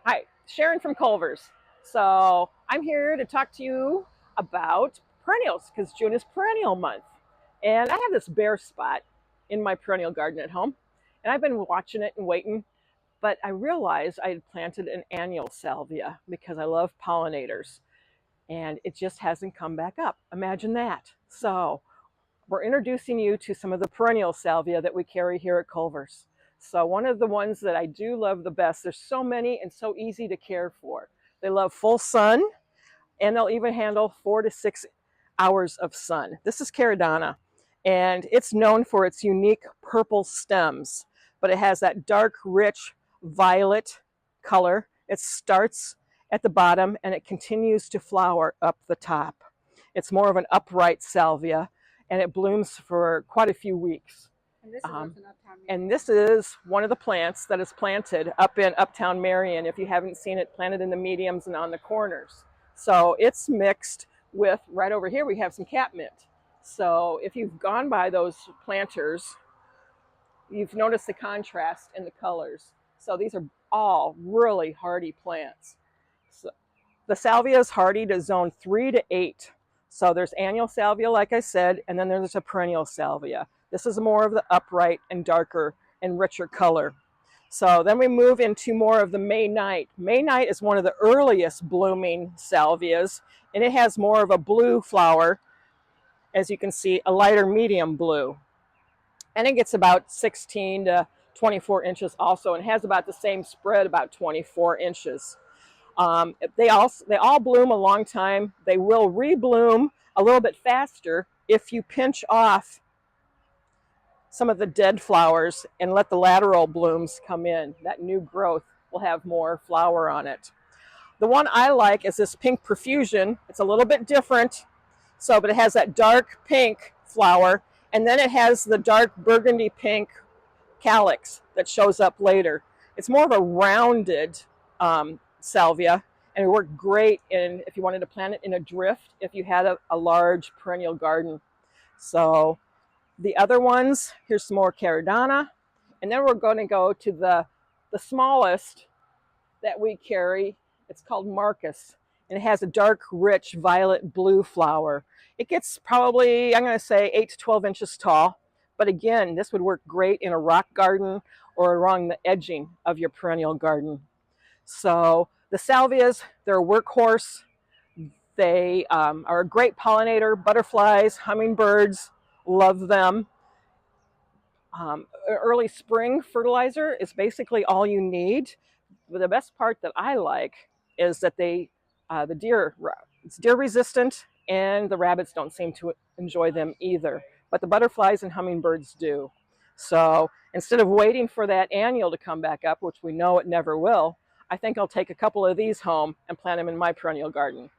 Hi, Sharon from Culver's. So I'm here to talk to you about perennials because June is perennial month. And I have this bare spot in my perennial garden at home. And I've been watching it and waiting, but I realized I had planted an annual salvia because I love pollinators. And it just hasn't come back up. Imagine that. So we're introducing you to some of the perennial salvia that we carry here at Culver's. So one of the ones that I do love the best, there's so many and so easy to care for. They love full sun, and they'll even handle 4 to 6 hours of sun. This is Caradonna, and it's known for its unique purple stems, but it has that dark, rich violet color. It starts at the bottom and it continues to flower up the top. It's more of an upright salvia, and it blooms for quite a few weeks. And this is one of the plants that is planted up in Uptown Marion. If you haven't seen it, planted in the mediums and on the corners. So it's mixed with, right over here, we have some catmint. So if you've gone by those planters, you've noticed the contrast in the colors. So these are all really hardy plants. So the salvia is hardy to zone 3 to 8. So there's annual salvia, like I said, and then there's a perennial salvia. This is more of the upright and darker and richer color. So then we move into more of the May Night. May Night is one of the earliest blooming salvias, and it has more of a blue flower, as you can see, a lighter medium blue. And it gets about 16 to 24 inches also, and has about the same spread, about 24 inches. They all bloom a long time. They will rebloom a little bit faster if you pinch off some of the dead flowers and let the lateral blooms come in. That new growth will have more flower on it. The one I like is this Pink Profusion. It's a little bit different, but it has that dark pink flower, and then it has the dark burgundy pink calyx that shows up later. It's more of a rounded salvia, and it worked great if you wanted to plant it in a drift, if you had a large perennial garden. So the other ones, here's some more Caradonna, and then we're going to go to the smallest that we carry. It's called Marcus, and it has a dark, rich violet blue flower. It gets probably, I'm going to say, 8 to 12 inches tall. But again, this would work great in a rock garden or along the edging of your perennial garden. So the salvias, they're a workhorse. They are a great pollinator. Butterflies, hummingbirds love them. Early spring fertilizer is basically all you need. But the best part that I like is that it's deer resistant, and the rabbits don't seem to enjoy them either. But the butterflies and hummingbirds do. So instead of waiting for that annual to come back up, which we know it never will, I think I'll take a couple of these home and plant them in my perennial garden.